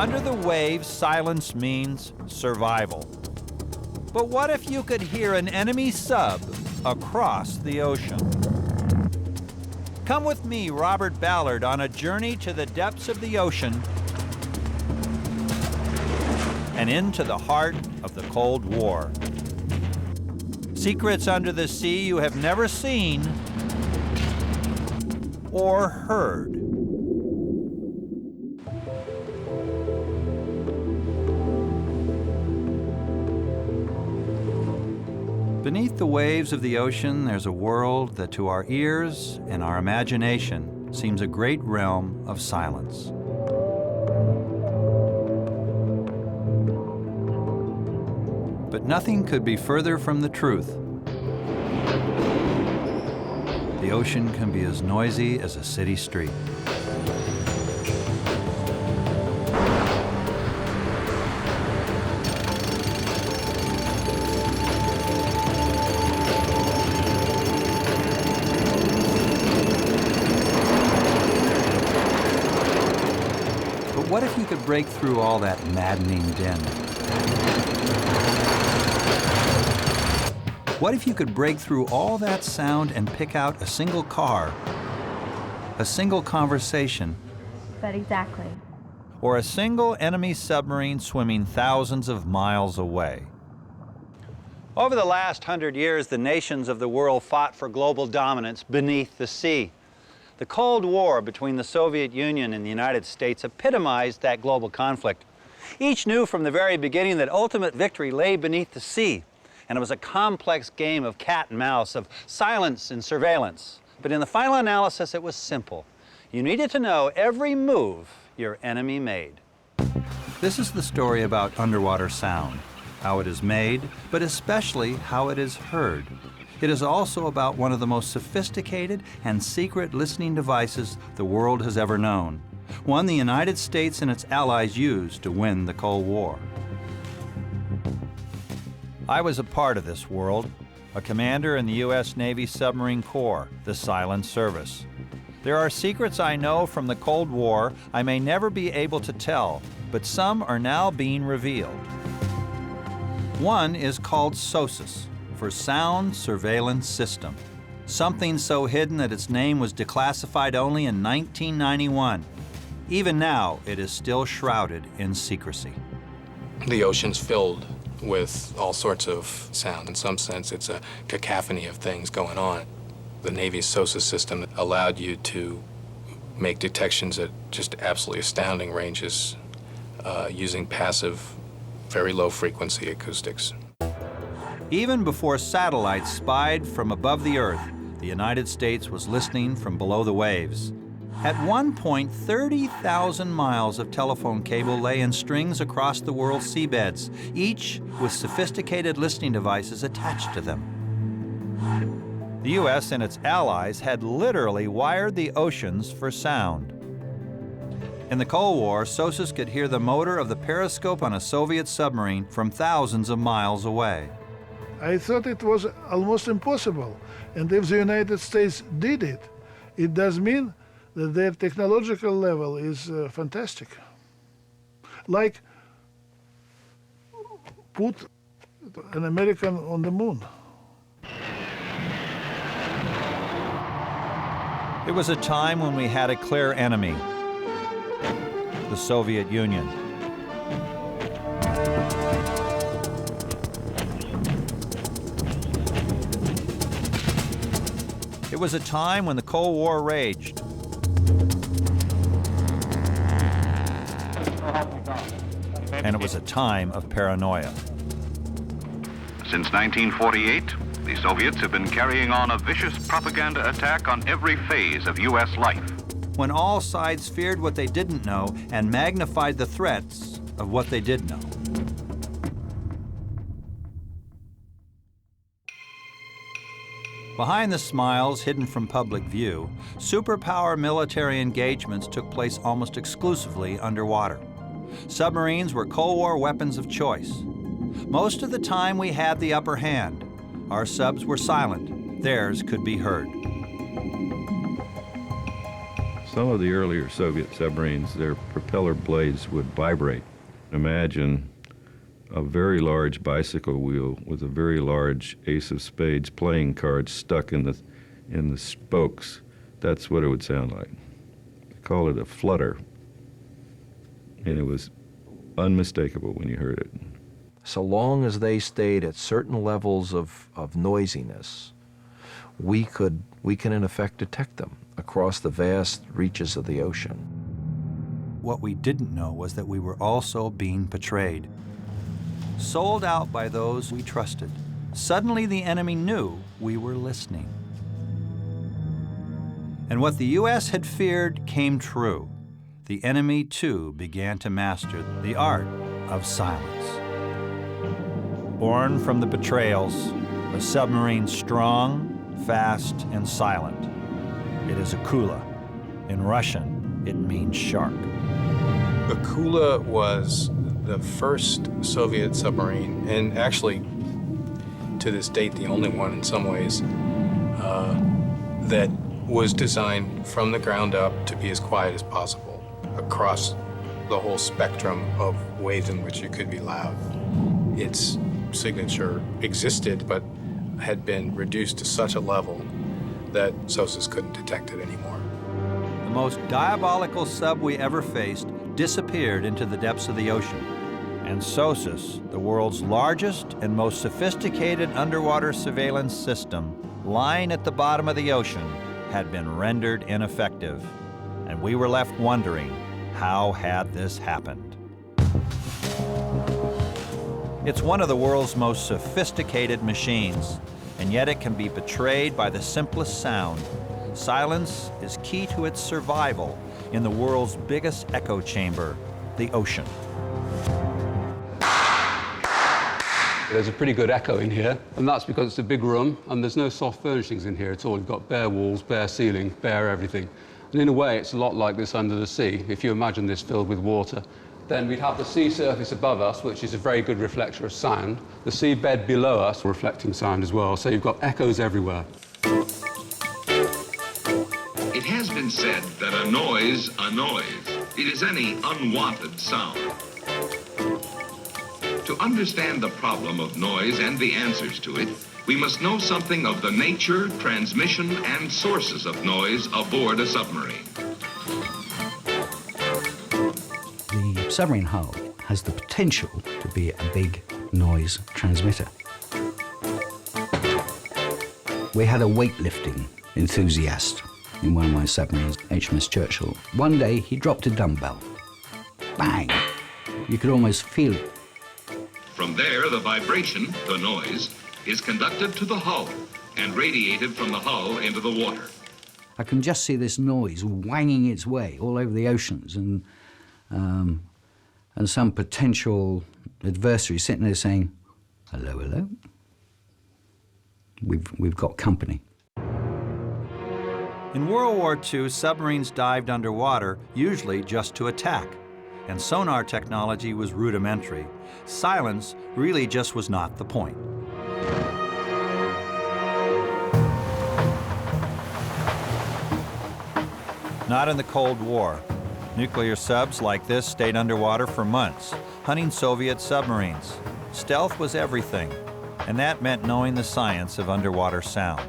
Under the waves, silence means survival. But what if you could hear an enemy sub across the ocean? Come with me, Robert Ballard, on a journey to the depths of the ocean and into the heart of the Cold War. Secrets under the sea you have never seen or heard. Beneath the waves of the ocean, there's a world that to our ears and our imagination seems a great realm of silence. But nothing could be further from the truth. The ocean can be as noisy as a city street. But what if you could break through all that maddening din? What if you could break through all that sound and pick out a single car, a single conversation? But exactly. Or a single enemy submarine swimming thousands of miles away? Over the last 100 years, the nations of the world fought for global dominance beneath the sea. The Cold War between the Soviet Union and the United States epitomized that global conflict. Each knew from the very beginning that ultimate victory lay beneath the sea. And it was a complex game of cat and mouse, of silence and surveillance. But in the final analysis, it was simple. You needed to know every move your enemy made. This is the story about underwater sound, how it is made, but especially how it is heard. It is also about one of the most sophisticated and secret listening devices the world has ever known, one the United States and its allies used to win the Cold War. I was a part of this world, a commander in the U.S. Navy Submarine Corps, the Silent Service. There are secrets I know from the Cold War I may never be able to tell, but some are now being revealed. One is called SOSUS, for Sound Surveillance System, something so hidden that its name was declassified only in 1991. Even now, it is still shrouded in secrecy. The ocean's filled with all sorts of sound. In some sense, it's a cacophony of things going on. The Navy's SOSUS system allowed you to make detections at just absolutely astounding ranges using passive, very low frequency acoustics. Even before satellites spied from above the Earth, the United States was listening from below the waves. At one point, 30,000 miles of telephone cable lay in strings across the world's seabeds, each with sophisticated listening devices attached to them. The U.S. and its allies had literally wired the oceans for sound. In the Cold War, SOSUS could hear the motor of the periscope on a Soviet submarine from thousands of miles away. I thought it was almost impossible, and if the United States did it, it does mean that their technological level is fantastic. Like put an American on the moon. It was a time when we had a clear enemy, the Soviet Union. It was a time when the Cold War raged. And it was a time of paranoia. Since 1948, the Soviets have been carrying on a vicious propaganda attack on every phase of U.S. life. When all sides feared what they didn't know and magnified the threats of what they did know. Behind the smiles hidden from public view, superpower military engagements took place almost exclusively underwater. Submarines were Cold War weapons of choice. Most of the time we had the upper hand. Our subs were silent. Theirs could be heard. Some of the earlier Soviet submarines, their propeller blades would vibrate. Imagine a very large bicycle wheel with a very large ace of spades playing card stuck in the spokes. That's what it would sound like. They call it a flutter. And it was unmistakable when you heard it. So long as they stayed at certain levels of noisiness, we can in effect detect them across the vast reaches of the ocean. What we didn't know was that we were also being betrayed. Sold out by those we trusted. Suddenly the enemy knew we were listening. And what the U.S. had feared came true. The enemy, too, began to master the art of silence. Born from the betrayals, a submarine strong, fast, and silent. It is Akula. In Russian, it means shark. Akula was the first Soviet submarine, and actually, to this date, the only one in some ways, that was designed from the ground up to be as quiet as possible across the whole spectrum of ways in which it could be loud. Its signature existed, but had been reduced to such a level that SOSUS couldn't detect it anymore. The most diabolical sub we ever faced disappeared into the depths of the ocean. And SOSUS, the world's largest and most sophisticated underwater surveillance system, lying at the bottom of the ocean, had been rendered ineffective. And we were left wondering, how had this happened? It's one of the world's most sophisticated machines, and yet it can be betrayed by the simplest sound. Silence is key to its survival in the world's biggest echo chamber, the ocean. There's a pretty good echo in here, and that's because it's a big room and there's no soft furnishings in here at all. You've got bare walls, bare ceiling, bare everything. And in a way, it's a lot like this under the sea. If you imagine this filled with water, then we'd have the sea surface above us, which is a very good reflector of sound. The sea bed below us, reflecting sound as well. So you've got echoes everywhere. It has been said that a noise, it is any unwanted sound. To understand the problem of noise and the answers to it, we must know something of the nature, transmission, and sources of noise aboard a submarine. The submarine hull has the potential to be a big noise transmitter. We had a weightlifting enthusiast in one of my submarines, HMS Churchill. One day he dropped a dumbbell. Bang! You could almost feel it. From there, the vibration, the noise, is conducted to the hull and radiated from the hull into the water. I can just see this noise wanging its way all over the oceans, and some potential adversary sitting there saying, "Hello, hello. We've got company." In World War II, submarines dived underwater, usually just to attack, and sonar technology was rudimentary. Silence really just was not the point. Not in the Cold War. Nuclear subs like this stayed underwater for months, hunting Soviet submarines. Stealth was everything, and that meant knowing the science of underwater sound.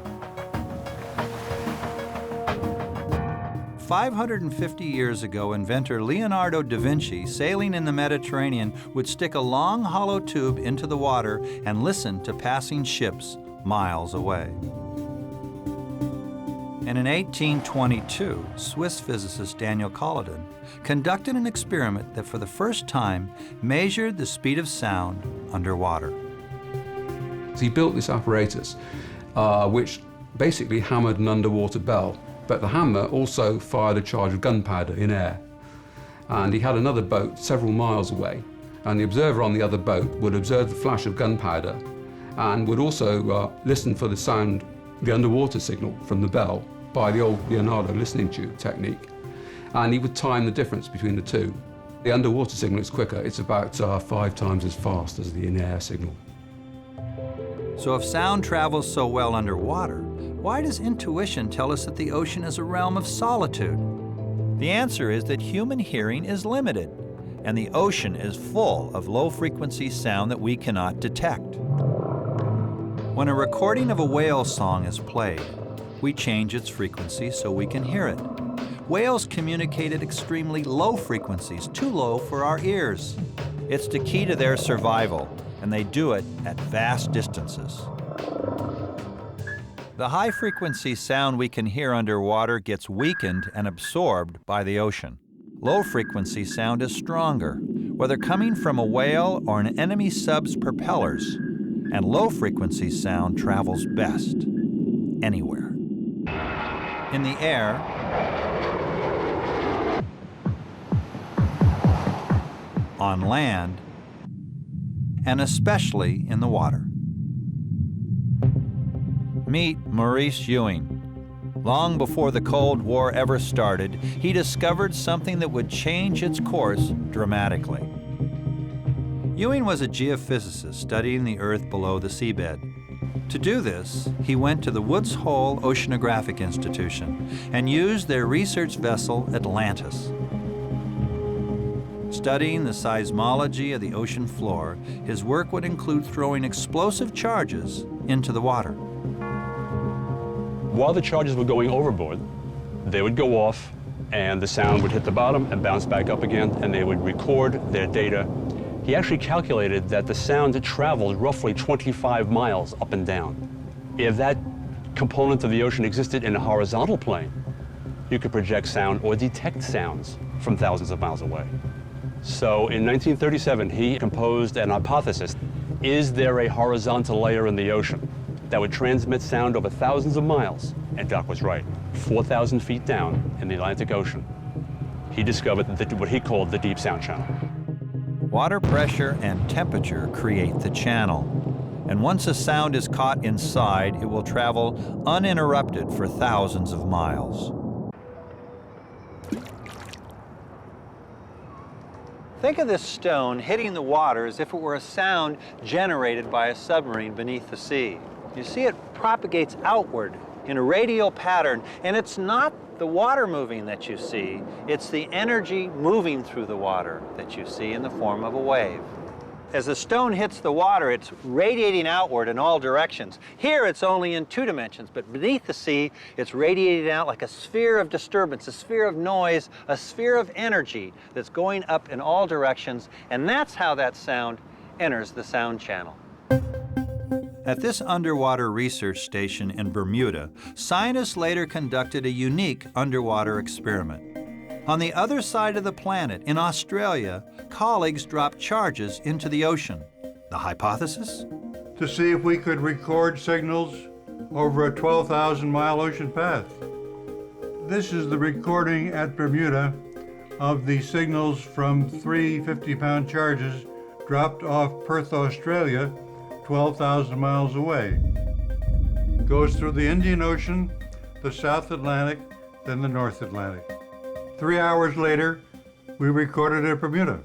550 years ago, inventor Leonardo da Vinci, sailing in the Mediterranean, would stick a long hollow tube into the water and listen to passing ships miles away. And in 1822, Swiss physicist Daniel Colladon conducted an experiment that for the first time measured the speed of sound underwater. So he built this apparatus, which basically hammered an underwater bell. But the hammer also fired a charge of gunpowder in air. And he had another boat several miles away, and the observer on the other boat would observe the flash of gunpowder and would also listen for the sound, the underwater signal from the bell by the old Leonardo listening tube technique. And he would time the difference between the two. The underwater signal is quicker. It's about 5 times as fast as the in-air signal. So if sound travels so well underwater, why does intuition tell us that the ocean is a realm of solitude? The answer is that human hearing is limited, and the ocean is full of low-frequency sound that we cannot detect. When a recording of a whale song is played, we change its frequency so we can hear it. Whales communicate at extremely low frequencies, too low for our ears. It's the key to their survival, and they do it at vast distances. The high-frequency sound we can hear underwater gets weakened and absorbed by the ocean. Low-frequency sound is stronger, whether coming from a whale or an enemy sub's propellers, and low-frequency sound travels best anywhere. In the air, on land, and especially in the water. Meet Maurice Ewing. Long before the Cold War ever started, he discovered something that would change its course dramatically. Ewing was a geophysicist studying the Earth below the seabed. To do this, he went to the Woods Hole Oceanographic Institution and used their research vessel Atlantis. Studying the seismology of the ocean floor, his work would include throwing explosive charges into the water. While the charges were going overboard, they would go off and the sound would hit the bottom and bounce back up again, and they would record their data. He actually calculated that the sound traveled roughly 25 miles up and down. If that component of the ocean existed in a horizontal plane, you could project sound or detect sounds from thousands of miles away. So in 1937, he composed an hypothesis. Is there a horizontal layer in the ocean that would transmit sound over thousands of miles? And Doc was right. 4,000 feet down in the Atlantic Ocean, he discovered what he called the deep sound channel. Water pressure and temperature create the channel. And once a sound is caught inside, it will travel uninterrupted for thousands of miles. Think of this stone hitting the water as if it were a sound generated by a submarine beneath the sea. You see, it propagates outward in a radial pattern, and it's not the water moving that you see, it's the energy moving through the water that you see in the form of a wave. As the stone hits the water, it's radiating outward in all directions. Here, it's only in 2 dimensions, but beneath the sea, it's radiating out like a sphere of disturbance, a sphere of noise, a sphere of energy that's going up in all directions, and that's how that sound enters the sound channel. At this underwater research station in Bermuda, scientists later conducted a unique underwater experiment. On the other side of the planet, in Australia, colleagues dropped charges into the ocean. The hypothesis? To see if we could record signals over a 12,000-mile ocean path. This is the recording at Bermuda of the signals from 3 50-pound charges dropped off Perth, Australia, 12,000 miles away. Goes through the Indian Ocean, the South Atlantic, then the North Atlantic. 3 hours later, we recorded at Bermuda.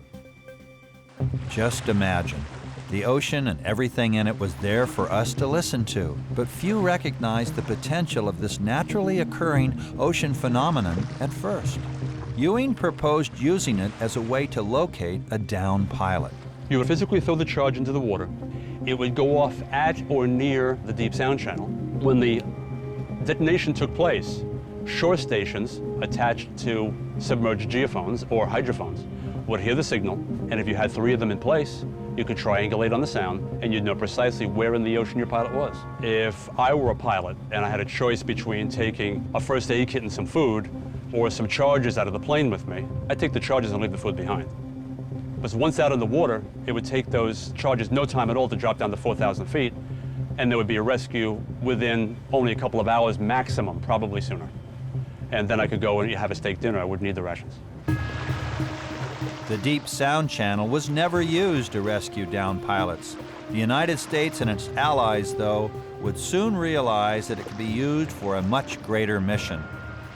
Just imagine. The ocean and everything in it was there for us to listen to, but few recognized the potential of this naturally occurring ocean phenomenon at first. Ewing proposed using it as a way to locate a downed pilot. You would physically throw the charge into the water. It would go off at or near the deep sound channel. When the detonation took place, shore stations attached to submerged geophones or hydrophones would hear the signal, and if you had 3 of them in place, you could triangulate on the sound and you'd know precisely where in the ocean your pilot was. If I were a pilot and I had a choice between taking a first aid kit and some food or some charges out of the plane with me, I'd take the charges and leave the food behind. Because once out in the water, it would take those charges no time at all to drop down to 4,000 feet, and there would be a rescue within only a couple of hours maximum, probably sooner. And then I could go and have a steak dinner. I wouldn't need the rations. The deep sound channel was never used to rescue downed pilots. The United States and its allies, though, would soon realize that it could be used for a much greater mission: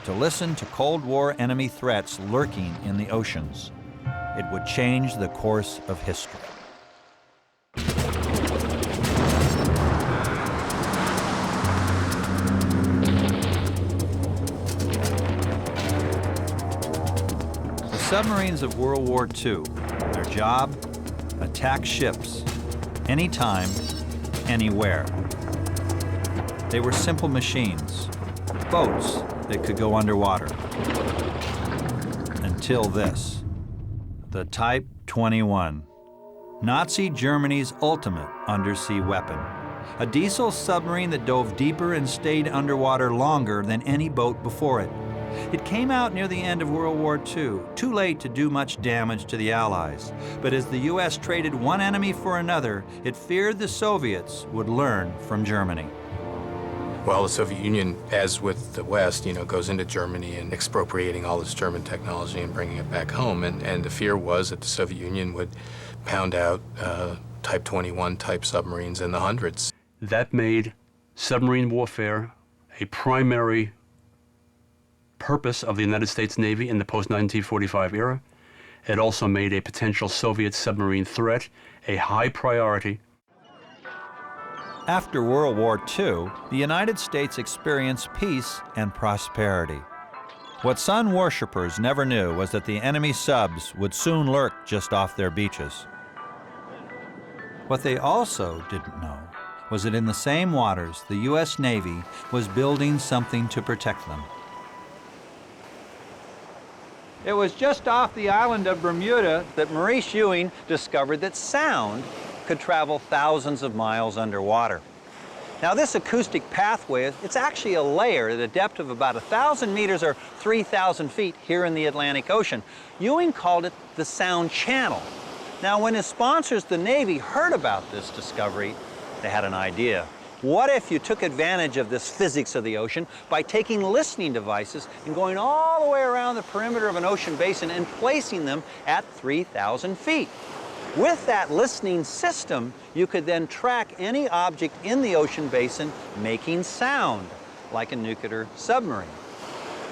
to listen to Cold War enemy threats lurking in the oceans. It would change the course of history. submarines of World War II, their job, attack ships, anytime, anywhere. They were simple machines, boats that could go underwater. Until this, the Type 21, Nazi Germany's ultimate undersea weapon. A diesel submarine that dove deeper and stayed underwater longer than any boat before it. It came out near the end of World War II, too late to do much damage to the Allies. But as the U.S. traded one enemy for another, it feared the Soviets would learn from Germany. Well, the Soviet Union, as with the West, goes into Germany and expropriating all this German technology and bringing it back home. And the fear was that the Soviet Union would pound out Type 21 type submarines in the hundreds. That made submarine warfare a primary purpose of the United States Navy in the post-1945 era. It also made a potential Soviet submarine threat a high priority. After World War II, the United States experienced peace and prosperity. What sun worshippers never knew was that the enemy subs would soon lurk just off their beaches. What they also didn't know was that in the same waters, the U.S. Navy was building something to protect them. It was just off the island of Bermuda that Maurice Ewing discovered that sound could travel thousands of miles underwater. Now this acoustic pathway, it's actually a layer at a depth of about 1,000 meters or 3,000 feet here in the Atlantic Ocean. Ewing called it the sound channel. Now when his sponsors, the Navy, heard about this discovery, they had an idea. What if you took advantage of this physics of the ocean by taking listening devices and going all the way around the perimeter of an ocean basin and placing them at 3,000 feet? With that listening system, you could then track any object in the ocean basin making sound, like a nuclear submarine.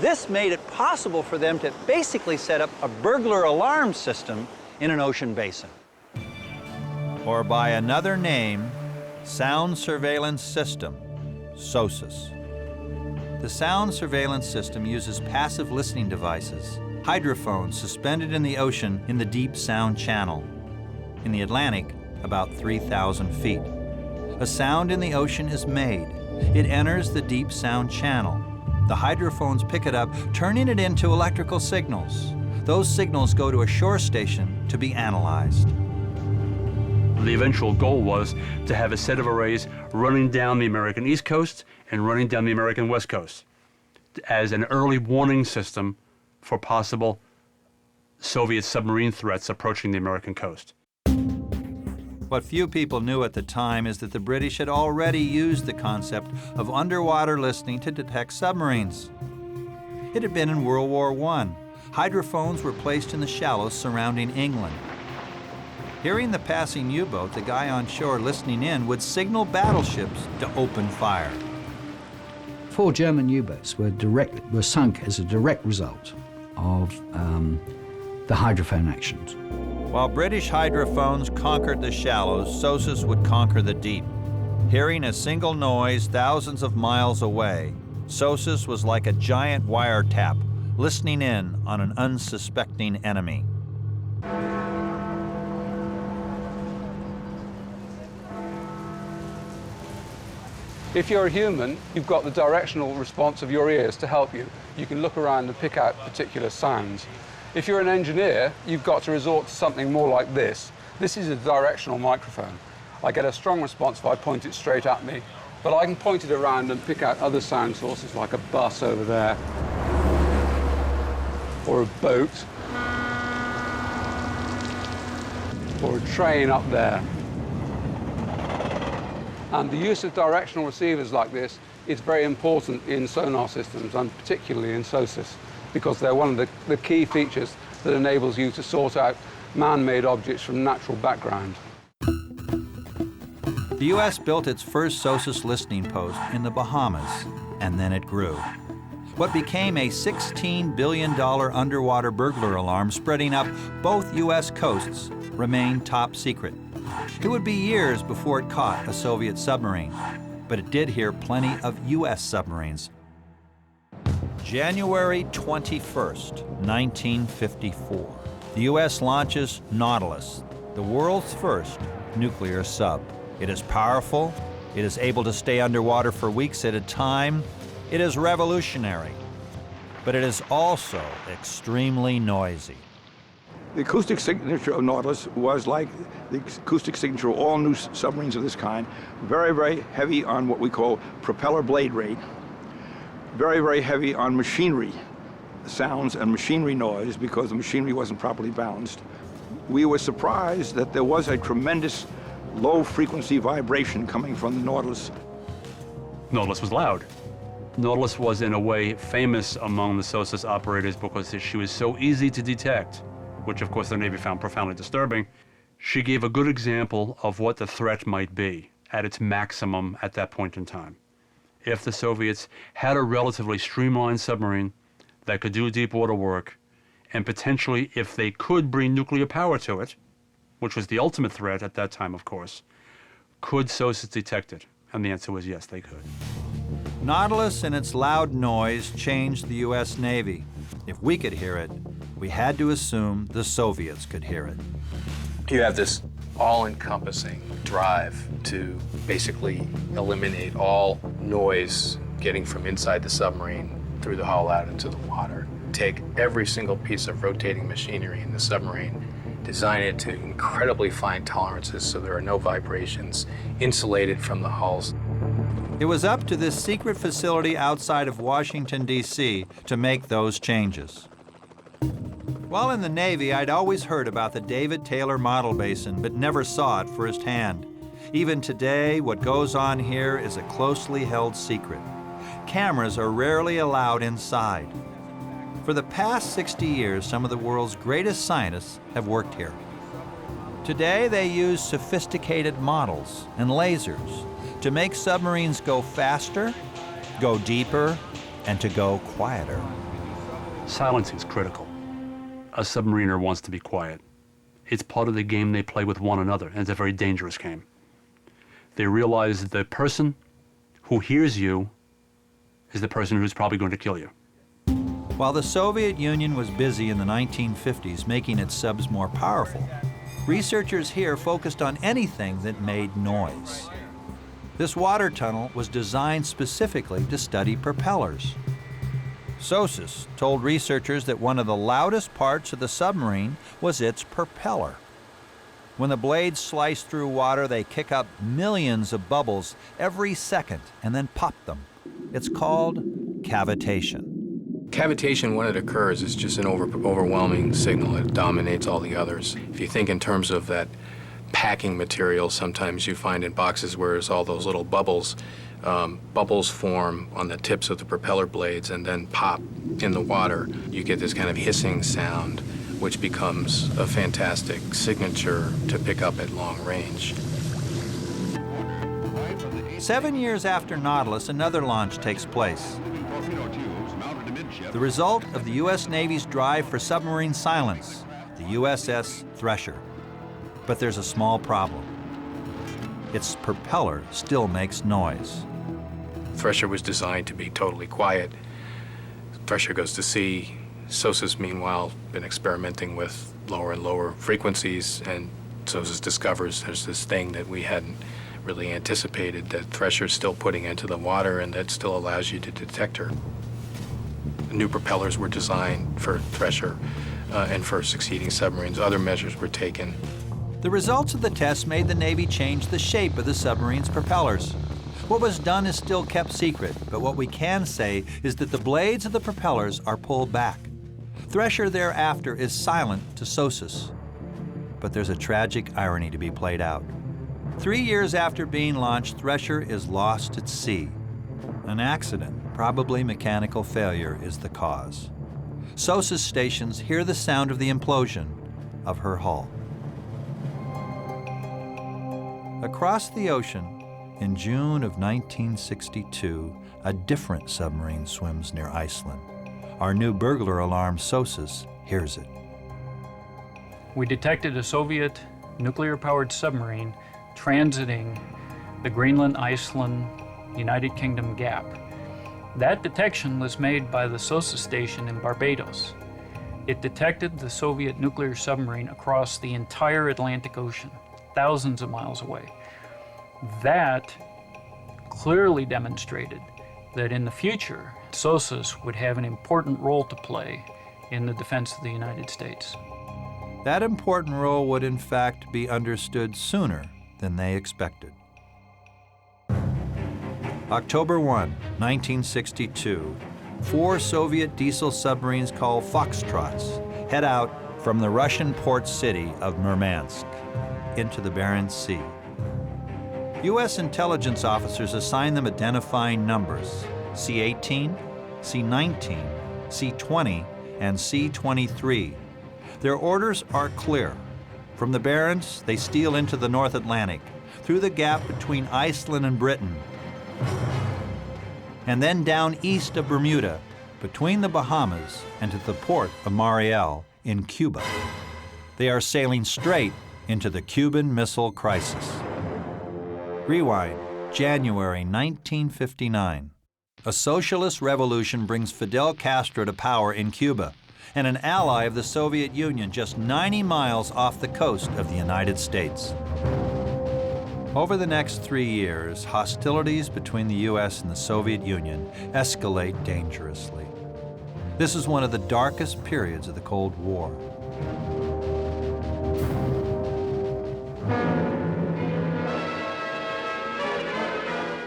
This made it possible for them to basically set up a burglar alarm system in an ocean basin. Or by another name, Sound Surveillance System, SOSUS. The sound surveillance system uses passive listening devices, hydrophones suspended in the ocean in the deep sound channel. In the Atlantic, about 3,000 feet. A sound in the ocean is made. It enters the deep sound channel. The hydrophones pick it up, turning it into electrical signals. Those signals go to a shore station to be analyzed. The eventual goal was to have a set of arrays running down the American East Coast and running down the American West Coast as an early warning system for possible Soviet submarine threats approaching the American coast. What few people knew at the time is that the British had already used the concept of underwater listening to detect submarines. It had been in World War I. Hydrophones were placed in the shallows surrounding England. Hearing the passing U-boat, the guy on shore listening in would signal battleships to open fire. 4 German U-boats were sunk as a direct result of the hydrophone actions. While British hydrophones conquered the shallows, SOSUS would conquer the deep. Hearing a single noise thousands of miles away, SOSUS was like a giant wiretap, listening in on an unsuspecting enemy. If you're a human, you've got the directional response of your ears to help you. You can look around and pick out particular sounds. If you're an engineer, you've got to resort to something more like this. This is a directional microphone. I get a strong response if I point it straight at me, but I can point it around and pick out other sound sources like a bus over there, or a boat, or a train up there. And the use of directional receivers like this is very important in sonar systems, and particularly in SOSUS, because they're one of the key features that enables you to sort out man-made objects from natural background. The U.S. built its first SOSUS listening post in the Bahamas, and then it grew. What became a $16 billion underwater burglar alarm spreading up both U.S. coasts remained top secret. It would be years before it caught a Soviet submarine, but it did hear plenty of U.S. submarines. January 21st, 1954. The U.S. launches Nautilus, the world's first nuclear sub. It is powerful. It is able to stay underwater for weeks at a time. It is revolutionary. But it is also extremely noisy. The acoustic signature of Nautilus was like the acoustic signature of all new submarines of this kind. Very, very heavy on what we call propeller blade rate. Very, very heavy on machinery sounds and machinery noise because the machinery wasn't properly balanced. We were surprised that there was a tremendous low-frequency vibration coming from the Nautilus. Nautilus was loud. Nautilus was, in a way, famous among the SOSUS operators because she was so easy to detect, which, of course, the Navy found profoundly disturbing. She gave a good example of what the threat might be at its maximum at that point in time. If the Soviets had a relatively streamlined submarine that could do deep water work, and potentially, if they could bring nuclear power to it, which was the ultimate threat at that time, of course, could SOSUS detect it? And the answer was yes, they could. Nautilus and its loud noise changed the U.S. Navy. If we could hear it, we had to assume the Soviets could hear it. You have this all-encompassing drive to basically eliminate all noise getting from inside the submarine through the hull out into the water. Take every single piece of rotating machinery in the submarine, design it to incredibly fine tolerances so there are no vibrations, insulated from the hulls. It was up to this secret facility outside of Washington, D.C. to make those changes. While in the Navy, I'd always heard about the David Taylor Model Basin, but never saw it firsthand. Even today, what goes on here is a closely held secret. Cameras are rarely allowed inside. For the past 60 years, some of the world's greatest scientists have worked here. Today, they use sophisticated models and lasers to make submarines go faster, go deeper, and to go quieter. Silence is critical. A submariner wants to be quiet. It's part of the game they play with one another, and it's a very dangerous game. They realize that the person who hears you is the person who's probably going to kill you. While the Soviet Union was busy in the 1950s making its subs more powerful, researchers here focused on anything that made noise. This water tunnel was designed specifically to study propellers. SOSUS told researchers that one of the loudest parts of the submarine was its propeller. When the blades slice through water, they kick up millions of bubbles every second and then pop them. It's called cavitation. Cavitation, when it occurs, is just an overwhelming signal. It dominates all the others. If you think in terms of that packing material, sometimes you find in boxes where there's all those little bubbles. Bubbles form on the tips of the propeller blades and then pop in the water. You get this kind of hissing sound, which becomes a fantastic signature to pick up at long range. 7 years after Nautilus, another launch takes place. The result of the U.S. Navy's drive for submarine silence, the USS Thresher. But there's a small problem. Its propeller still makes noise. Thresher was designed to be totally quiet. Thresher goes to sea. SOSUS, meanwhile, been experimenting with lower and lower frequencies, and SOSUS discovers there's this thing that we hadn't really anticipated, that Thresher's still putting into the water, and that still allows you to detect her. New propellers were designed for Thresher and for succeeding submarines. Other measures were taken. The results of the tests made the Navy change the shape of the submarine's propellers. What was done is still kept secret, but what we can say is that the blades of the propellers are pulled back. Thresher thereafter is silent to SOSUS. But there's a tragic irony to be played out. 3 years after being launched, Thresher is lost at sea. An accident, probably mechanical failure, is the cause. SOSUS stations hear the sound of the implosion of her hull. Across the ocean, in June of 1962, a different submarine swims near Iceland. Our new burglar alarm, SOSUS, hears it. We detected a Soviet nuclear-powered submarine transiting the Greenland-Iceland United Kingdom gap. That detection was made by the SOSA station in Barbados. It detected the Soviet nuclear submarine across the entire Atlantic Ocean, thousands of miles away. That clearly demonstrated that in the future, SOSAs would have an important role to play in the defense of the United States. That important role would in fact be understood sooner than they expected. October 1, 1962, 4 Soviet diesel submarines called Foxtrots head out from the Russian port city of Murmansk into the Barents Sea. U.S. intelligence officers assign them identifying numbers: C-18, C-19, C-20, and C-23. Their orders are clear. From the Barents, they steal into the North Atlantic, through the gap between Iceland and Britain, and then down east of Bermuda, between the Bahamas and to the port of Mariel in Cuba. They are sailing straight into the Cuban Missile Crisis. Rewind, January 1959. A socialist revolution brings Fidel Castro to power in Cuba, and an ally of the Soviet Union just 90 miles off the coast of the United States. Over the next 3 years, hostilities between the U.S. and the Soviet Union escalate dangerously. This is one of the darkest periods of the Cold War.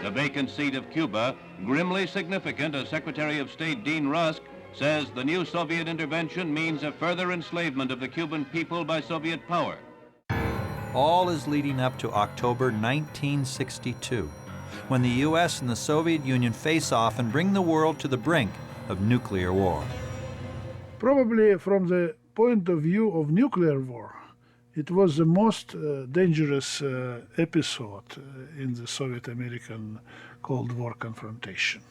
The vacant seat of Cuba, grimly significant as Secretary of State Dean Rusk says the new Soviet intervention means a further enslavement of the Cuban people by Soviet power. All is leading up to October 1962, when the U.S. and the Soviet Union face off and bring the world to the brink of nuclear war. Probably from the point of view of nuclear war, it was the most dangerous episode in the Soviet-American Cold War confrontation.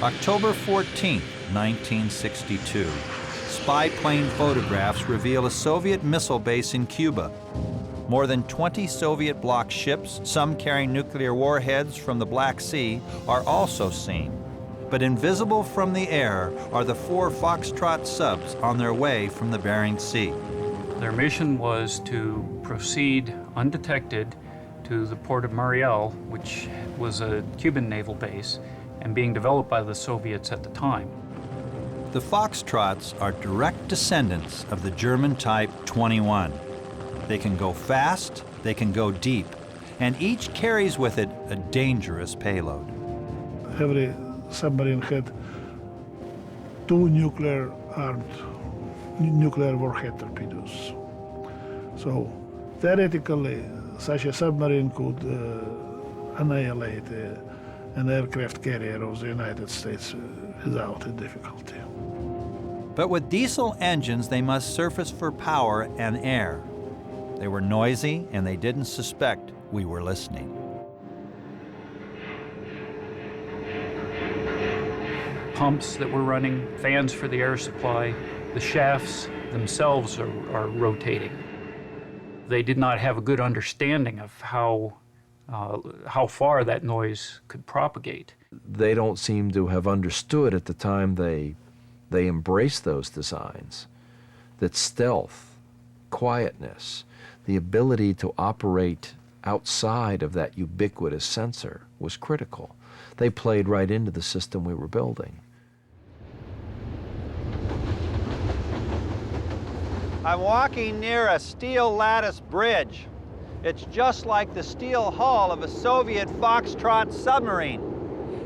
October 14, 1962. Spy plane photographs reveal a Soviet missile base in Cuba. More than 20 Soviet bloc ships, some carrying nuclear warheads from the Black Sea, are also seen. But invisible from the air are the 4 Foxtrot subs on their way from the Barents Sea. Their mission was to proceed undetected to the port of Mariel, which was a Cuban naval base, and being developed by the Soviets at the time. The Foxtrots are direct descendants of the German Type 21. They can go fast, they can go deep, and each carries with it a dangerous payload. Every submarine had 2 nuclear-armed nuclear warhead torpedoes. So theoretically, such a submarine could annihilate an aircraft carrier of the United States without a difficulty. But with diesel engines, they must surface for power and air. They were noisy, and they didn't suspect we were listening. Pumps that were running, fans for the air supply, the shafts themselves are rotating. They did not have a good understanding of how far that noise could propagate. They don't seem to have understood at the time they embraced those designs that stealth, quietness, the ability to operate outside of that ubiquitous sensor was critical. They played right into the system we were building. I'm walking near a steel lattice bridge. It's just like the steel hull of a Soviet Foxtrot submarine.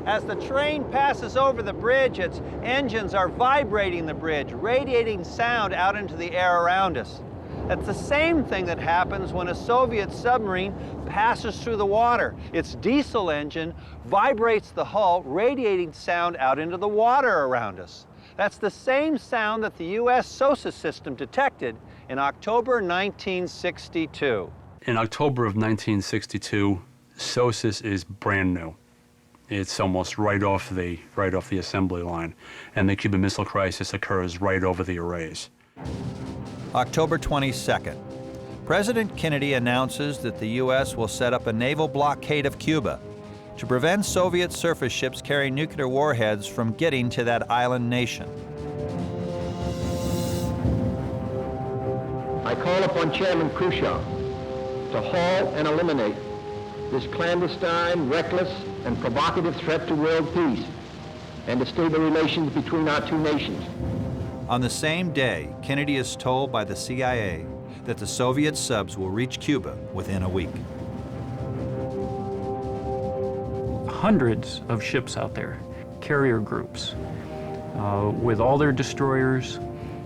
As the train passes over the bridge, its engines are vibrating the bridge, radiating sound out into the air around us. That's the same thing that happens when a Soviet submarine passes through the water. Its diesel engine vibrates the hull, radiating sound out into the water around us. That's the same sound that the U.S. SOSA system detected in October 1962. In October of 1962, SOSUS is brand new. It's almost right off the assembly line, and the Cuban Missile Crisis occurs right over the arrays. October 22nd. President Kennedy announces that the U.S. will set up a naval blockade of Cuba. to prevent Soviet surface ships carrying nuclear warheads from getting to that island nation. I call upon Chairman Khrushchev to halt and eliminate this clandestine, reckless, and provocative threat to world peace and to stable relations between our two nations. On the same day, Kennedy is told by the CIA that the Soviet subs will reach Cuba within a week. Hundreds of ships out there, carrier groups, with all their destroyers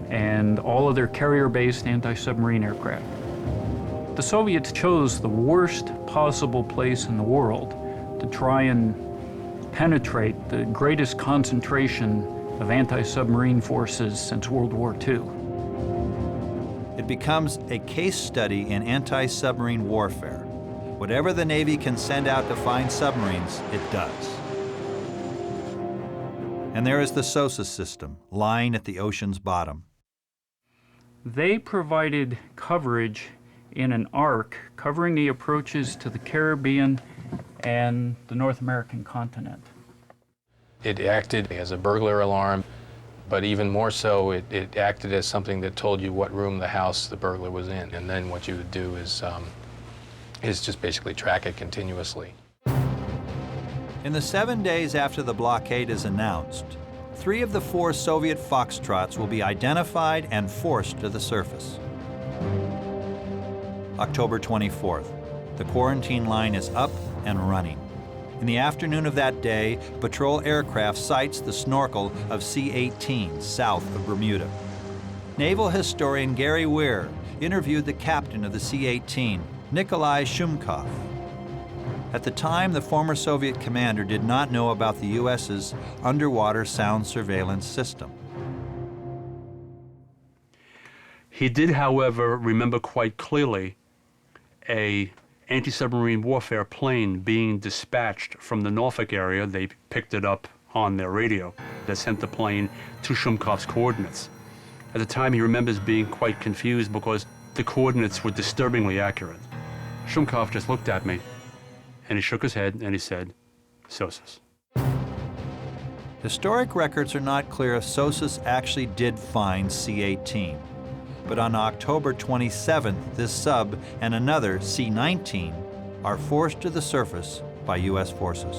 and all of their carrier-based anti-submarine aircraft. The Soviets chose the worst possible place in the world to try and penetrate the greatest concentration of anti-submarine forces since World War II. It becomes a case study in anti-submarine warfare. Whatever the Navy can send out to find submarines, it does. And there is the SOSA system, lying at the ocean's bottom. They provided coverage in an arc covering the approaches to the Caribbean and the North American continent. It acted as a burglar alarm, but even more so, it acted as something that told you what room the house the burglar was in. And then what you would do is just basically track it continuously. In the 7 days after the blockade is announced, 3 of the 4 Soviet Foxtrots will be identified and forced to the surface. October 24th, the quarantine line is up and running. In the afternoon of that day, a patrol aircraft sights the snorkel of C-18 south of Bermuda. Naval historian Gary Weir interviewed the captain of the C-18, Nikolai Shumkov. At the time, the former Soviet commander did not know about the U.S.'s underwater sound surveillance system. He did, however, remember quite clearly a anti-submarine warfare plane being dispatched from the Norfolk area. They picked it up on their radio. They sent the plane to Shumkov's coordinates. At the time, he remembers being quite confused because the coordinates were disturbingly accurate. Shumkov just looked at me, and he shook his head, and he said, "SOSUS." Historic records are not clear if SOSUS actually did find C-18. But on October 27th, this sub and another C-19 are forced to the surface by U.S. forces.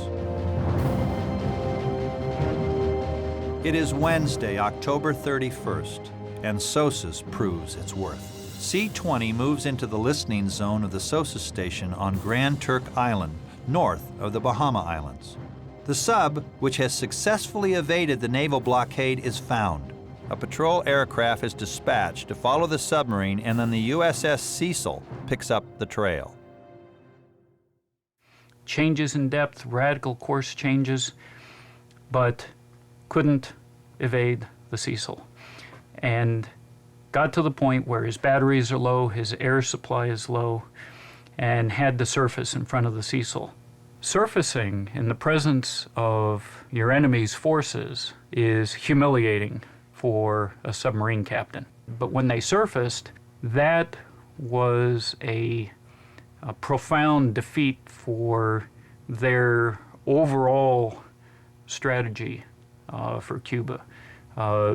It is Wednesday, October 31st, and SOSUS proves its worth. C-20 moves into the listening zone of the SOSUS station on Grand Turk Island, north of the Bahama Islands. The sub, which has successfully evaded the naval blockade, is found. A patrol aircraft is dispatched to follow the submarine, and then the USS Cecil picks up the trail. Changes in depth, radical course changes, but couldn't evade the Cecil. And got to the point where his batteries are low, his air supply is low, and had to surface in front of the Cecil. Surfacing in the presence of your enemy's forces is humiliating for a submarine captain. But when they surfaced, that was a profound defeat for their overall strategy for Cuba,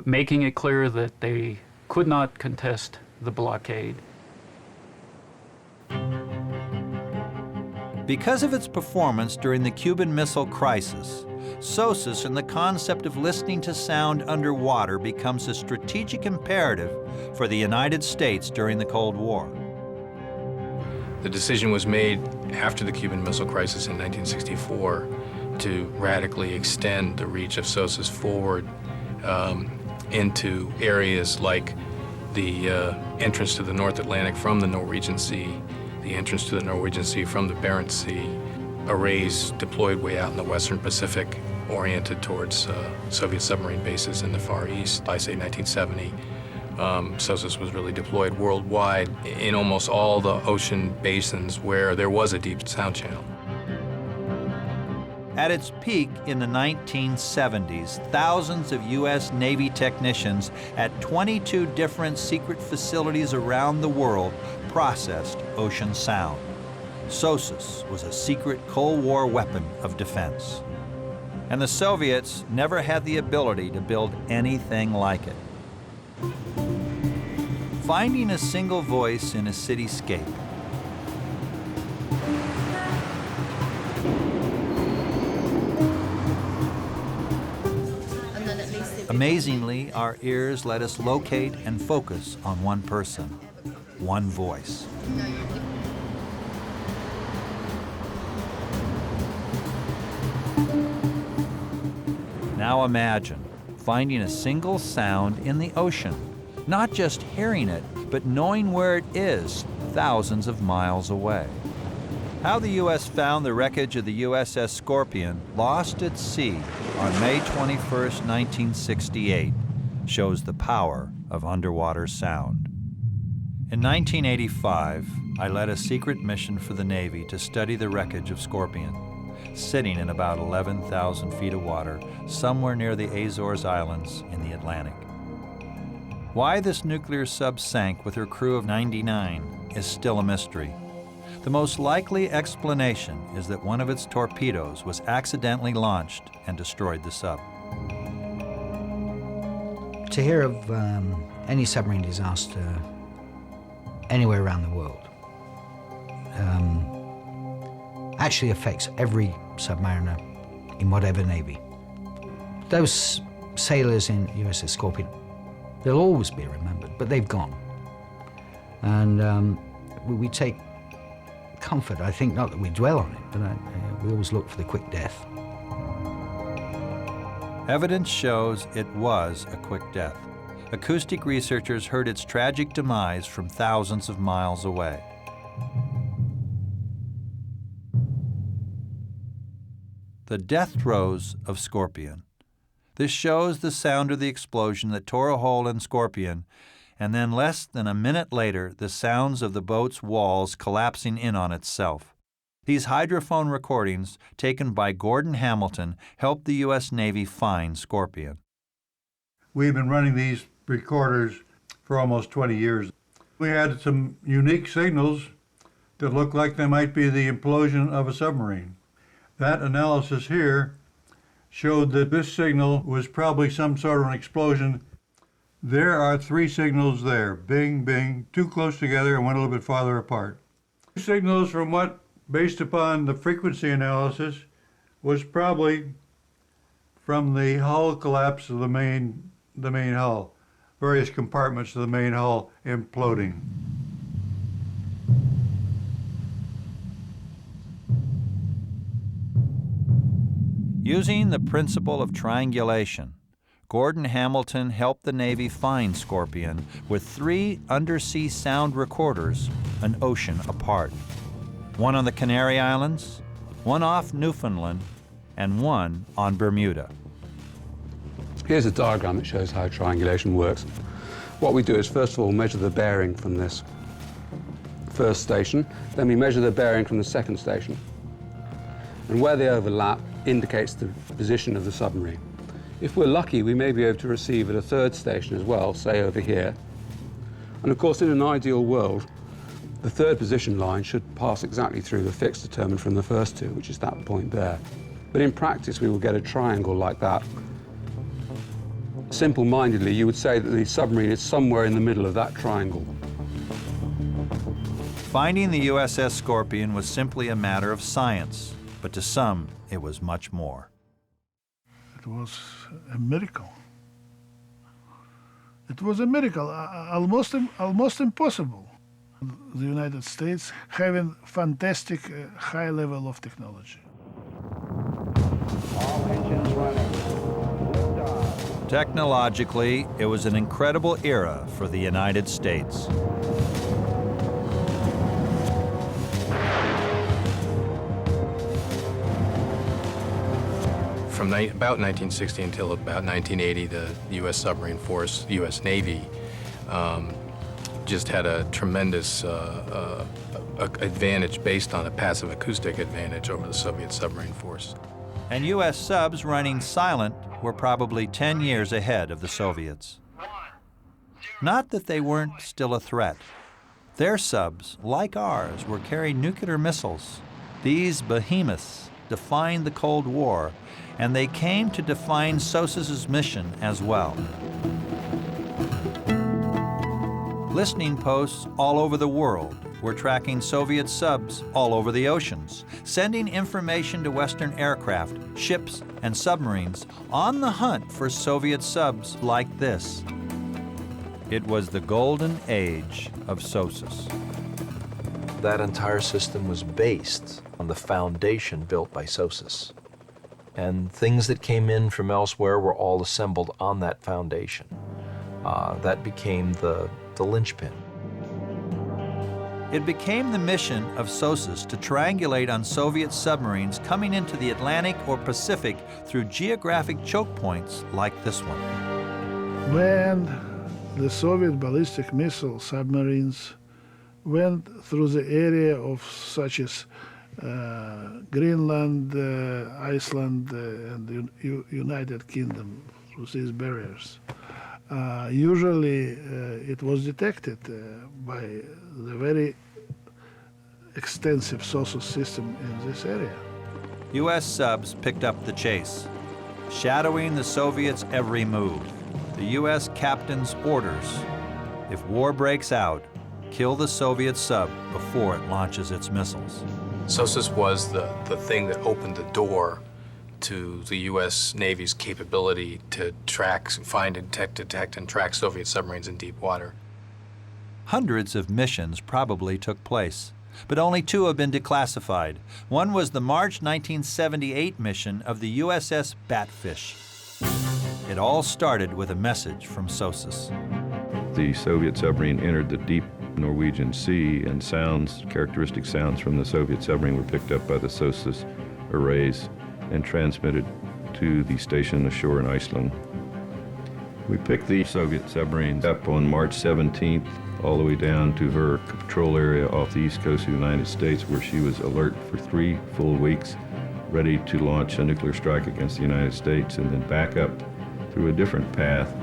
making it clear that they could not contest the blockade. Because of its performance during the Cuban Missile Crisis, SOSUS and the concept of listening to sound underwater becomes a strategic imperative for the United States during the Cold War. The decision was made after the Cuban Missile Crisis in 1964 to radically extend the reach of SOSUS forward into areas like the entrance to the North Atlantic from the Norwegian Sea, the entrance to the Norwegian Sea from the Barents Sea, arrays deployed way out in the Western Pacific, oriented towards Soviet submarine bases in the Far East. By, say, 1970, SOSUS was really deployed worldwide in almost all the ocean basins where there was a deep sound channel. At its peak in the 1970s, thousands of U.S. Navy technicians at 22 different secret facilities around the world processed ocean sound. SOSUS was a secret Cold War weapon of defense. And the Soviets never had the ability to build anything like it. Finding a single voice in a cityscape. Amazingly, our ears let us locate and focus on one person, one voice. Now imagine finding a single sound in the ocean, not just hearing it, but knowing where it is thousands of miles away. How the U.S. found the wreckage of the USS Scorpion lost at sea on May 21, 1968, shows the power of underwater sound. In 1985, I led a secret mission for the Navy to study the wreckage of Scorpion, sitting in about 11,000 feet of water somewhere near the Azores Islands in the Atlantic. Why this nuclear sub sank with her crew of 99 is still a mystery. The most likely explanation is that one of its torpedoes was accidentally launched and destroyed the sub. To hear of any submarine disaster anywhere around the world actually affects every submariner in whatever navy. Those sailors in USS Scorpion, they'll always be remembered, but they've gone. And we take comfort, I think, not that we dwell on it, but we always look for the quick death. Evidence shows it was a quick death. Acoustic researchers heard its tragic demise from thousands of miles away. The death throes of Scorpion. This shows the sound of the explosion that tore a hole in Scorpion, and then less than a minute later, the sounds of the boat's walls collapsing in on itself. These hydrophone recordings, taken by Gordon Hamilton, helped the U.S. Navy find Scorpion. We've been running these recorders for almost 20 years. We had some unique signals that looked like they might be the implosion of a submarine. That analysis here showed that this signal was probably some sort of an explosion. There are three signals there, bing, bing, too close together and one a little bit farther apart. Signals from what, based upon the frequency analysis, was probably from the hull collapse of the main hull, various compartments of the main hull imploding. Using the principle of triangulation, Gordon Hamilton helped the Navy find Scorpion with 3 undersea sound recorders an ocean apart. One on the Canary Islands, one off Newfoundland, and one on Bermuda. Here's a diagram that shows how triangulation works. What we do is, first of all, measure the bearing from this first station, then we measure the bearing from the second station. And where they overlap indicates the position of the submarine. If we're lucky, we may be able to receive at a third station as well, say over here. And of course, in an ideal world, the third position line should pass exactly through the fix determined from the first two, which is that point there. But in practice, we will get a triangle like that. Simple-mindedly, you would say that the submarine is somewhere in the middle of that triangle. Finding the USS Scorpion was simply a matter of science, but to some, it was much more. It was a miracle. It was a miracle, almost impossible. The United States having fantastic high level of technology. All engines running. Technologically, it was an incredible era for the United States. From about 1960 until about 1980, the U.S. submarine force, U.S. Navy, just had a tremendous advantage based on a passive acoustic advantage over the Soviet submarine force. And U.S. subs running silent were probably 10 years ahead of the Soviets. Not that they weren't still a threat. Their subs, like ours, were carrying nuclear missiles. These behemoths defined the Cold War, and they came to define SOSUS's mission as well. Listening posts all over the world were tracking Soviet subs all over the oceans, sending information to Western aircraft, ships, and submarines on the hunt for Soviet subs like this. It was the golden age of SOSUS. That entire system was based on the foundation built by SOSUS. And things that came in from elsewhere were all assembled on that foundation. That became the linchpin. It became the mission of SOSUS to triangulate on Soviet submarines coming into the Atlantic or Pacific through geographic choke points like this one. When the Soviet ballistic missile submarines went through the area of such as Greenland, Iceland, and the United Kingdom, through these barriers, usually it was detected by the very extensive SOSUS system in this area. U.S. subs picked up the chase, shadowing the Soviets' every move. The U.S. captain's orders: if war breaks out, kill the Soviet sub before it launches its missiles. SOSUS was the thing that opened the door to the U.S. Navy's capability to track, find, detect, and track Soviet submarines in deep water. Hundreds of missions probably took place, but only 2 have been declassified. One was the March 1978 mission of the USS Batfish. It all started with a message from SOSUS. The Soviet submarine entered the deep Norwegian Sea, and characteristic sounds from the Soviet submarine were picked up by the SOSUS arrays and transmitted to the station ashore in Iceland. We picked the Soviet submarines up on March 17th, all the way down to her patrol area off the east coast of the United States, where she was alert for 3 full weeks, ready to launch a nuclear strike against the United States, and then back up through a different path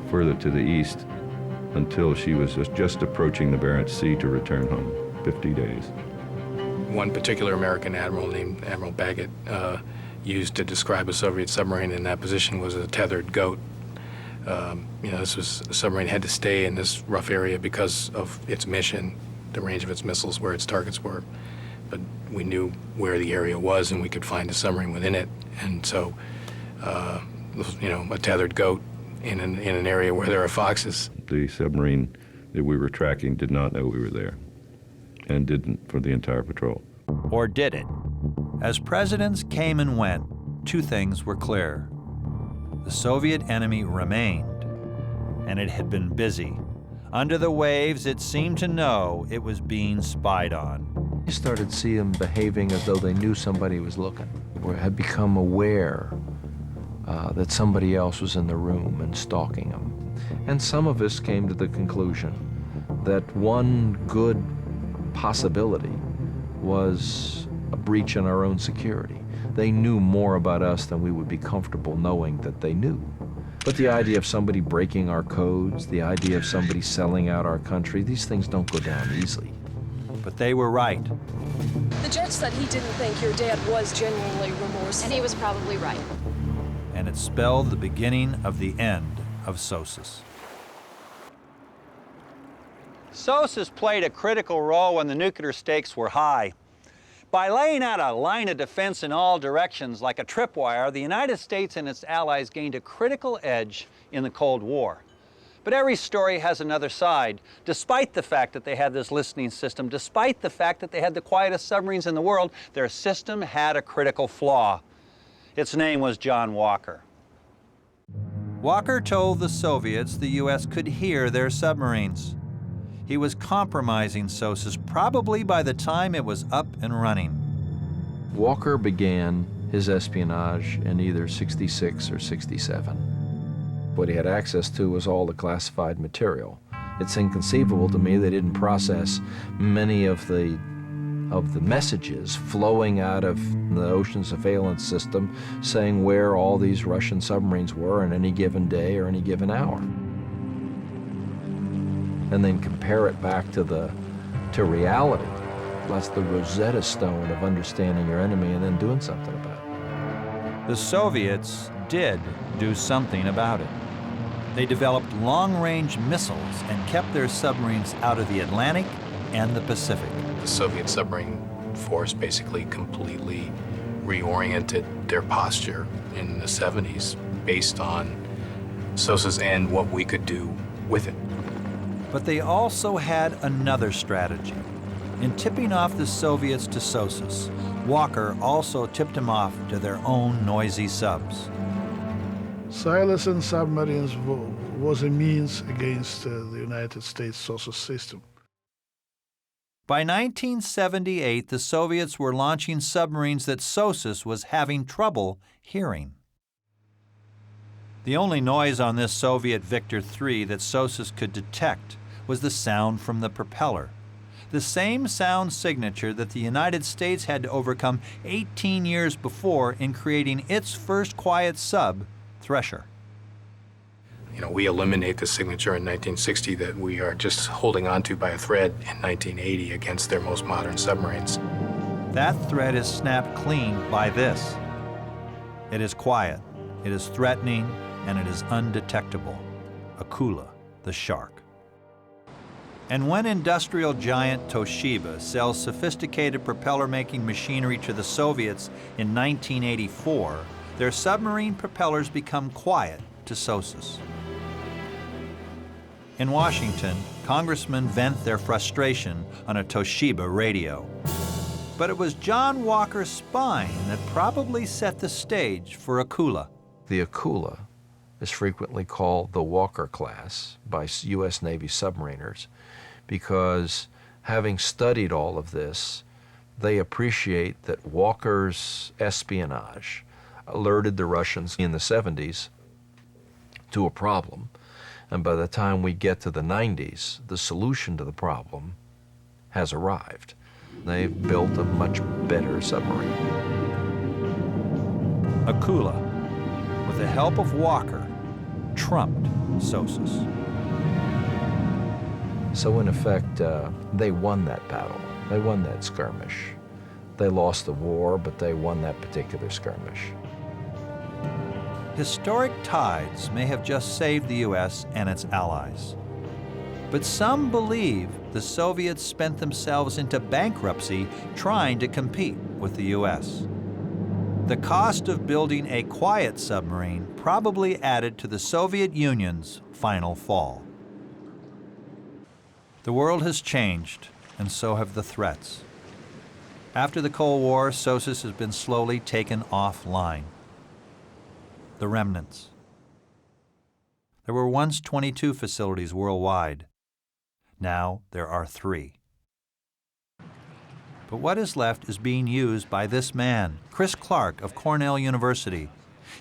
further to the east until she was just approaching the Barents Sea to return home, 50 days. One particular American admiral named Admiral Baggett used to describe a Soviet submarine in that position was a tethered goat. This was a submarine had to stay in this rough area because of its mission, the range of its missiles, where its targets were. But we knew where the area was, and we could find a submarine within it. And so, a tethered goat in an area where there are foxes. The submarine that we were tracking did not know we were there, and didn't for the entire patrol. Or did it? As presidents came and went, 2 things were clear. The Soviet enemy remained, and it had been busy. Under the waves, it seemed to know it was being spied on. You started to see them behaving as though they knew somebody was looking, or had become aware that somebody else was in the room and stalking them. And some of us came to the conclusion that one good possibility was a breach in our own security. They knew more about us than we would be comfortable knowing that they knew. But the idea of somebody breaking our codes, the idea of somebody selling out our country, these things don't go down easily. But they were right. The judge said he didn't think your dad was genuinely remorseful. And he was probably right. And it spelled the beginning of the end of SOSUS. SOSUS played a critical role when the nuclear stakes were high. By laying out a line of defense in all directions like a tripwire, the United States and its allies gained a critical edge in the Cold War. But every story has another side. Despite the fact that they had this listening system, despite the fact that they had the quietest submarines in the world, their system had a critical flaw. Its name was John Walker. Walker told the Soviets the U.S. could hear their submarines. He was compromising SOSUS probably by the time it was up and running. Walker began his espionage in either 66 or 67. What he had access to was all the classified material. It's inconceivable to me they didn't process many of the messages flowing out of the ocean surveillance system saying where all these Russian submarines were on any given day or any given hour. and then compare it back to reality. That's the Rosetta Stone of understanding your enemy and then doing something about it. The Soviets did do something about it. They developed long-range missiles and kept their submarines out of the Atlantic and the Pacific. The Soviet submarine force basically completely reoriented their posture in the 70s based on SOSUS and what we could do with it. But they also had another strategy. In tipping off the Soviets to SOSUS, Walker also tipped them off to their own noisy subs. Silencing submarines was a means against the United States SOSUS system. By 1978, the Soviets were launching submarines that SOSUS was having trouble hearing. The only noise on this Soviet Victor III that SOSUS could detect was the sound from the propeller, the same sound signature that the United States had to overcome 18 years before in creating its first quiet sub, Thresher. You know, we eliminate the signature in 1960 that we are just holding on to by a thread in 1980 against their most modern submarines. That thread is snapped clean by this. It is quiet, it is threatening, and it is undetectable. Akula, the shark. And when industrial giant Toshiba sells sophisticated propeller-making machinery to the Soviets in 1984, their submarine propellers become quiet to SOSUS. In Washington, congressmen vent their frustration on a Toshiba radio. But it was John Walker's spine that probably set the stage for Akula. The Akula is frequently called the Walker class by U.S. Navy submariners because, having studied all of this, they appreciate that Walker's espionage alerted the Russians in the 70s to a problem, and by the time we get to the 90s, the solution to the problem has arrived. They've built a much better submarine. Akula, with the help of Walker, trumped SOSUS. So in effect, they won that battle. They won that skirmish. They lost the war, but they won that particular skirmish. Historic tides may have just saved the U.S. and its allies. But some believe the Soviets spent themselves into bankruptcy trying to compete with the U.S. The cost of building a quiet submarine probably added to the Soviet Union's final fall. The world has changed, and so have the threats. After the Cold War, SOSUS has been slowly taken offline. The remnants. There were once 22 facilities worldwide. Now there are 3. But what is left is being used by this man, Chris Clark of Cornell University.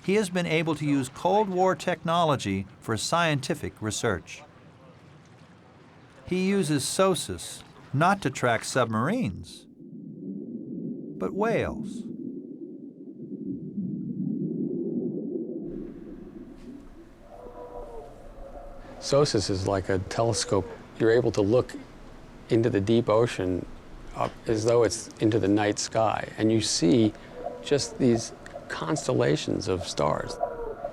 He has been able to use Cold War technology for scientific research. He uses SOSUS not to track submarines, but whales. SOSUS is like a telescope. You're able to look into the deep ocean up as though it's into the night sky, and you see just these constellations of stars,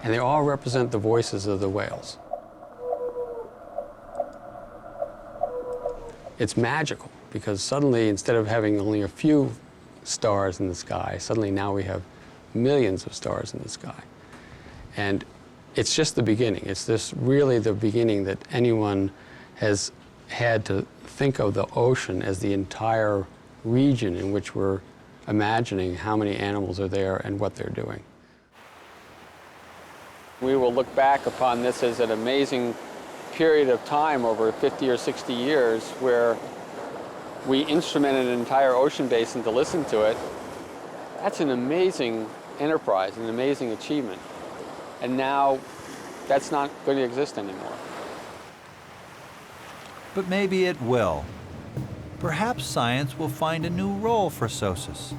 and they all represent the voices of the whales. It's magical because suddenly, instead of having only a few stars in the sky, suddenly now we have millions of stars in the sky. And it's just the beginning. It's this really the beginning that anyone has had to think of the ocean as the entire region in which we're imagining how many animals are there and what they're doing. We will look back upon this as an amazing period of time over 50 or 60 years where we instrumented an entire ocean basin to listen to it. That's an amazing enterprise, an amazing achievement. And now that's not going to exist anymore. But maybe it will. Perhaps science will find a new role for SOSUS.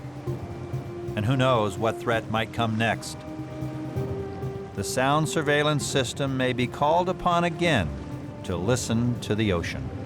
And who knows what threat might come next. The sound surveillance system may be called upon again to listen to the ocean.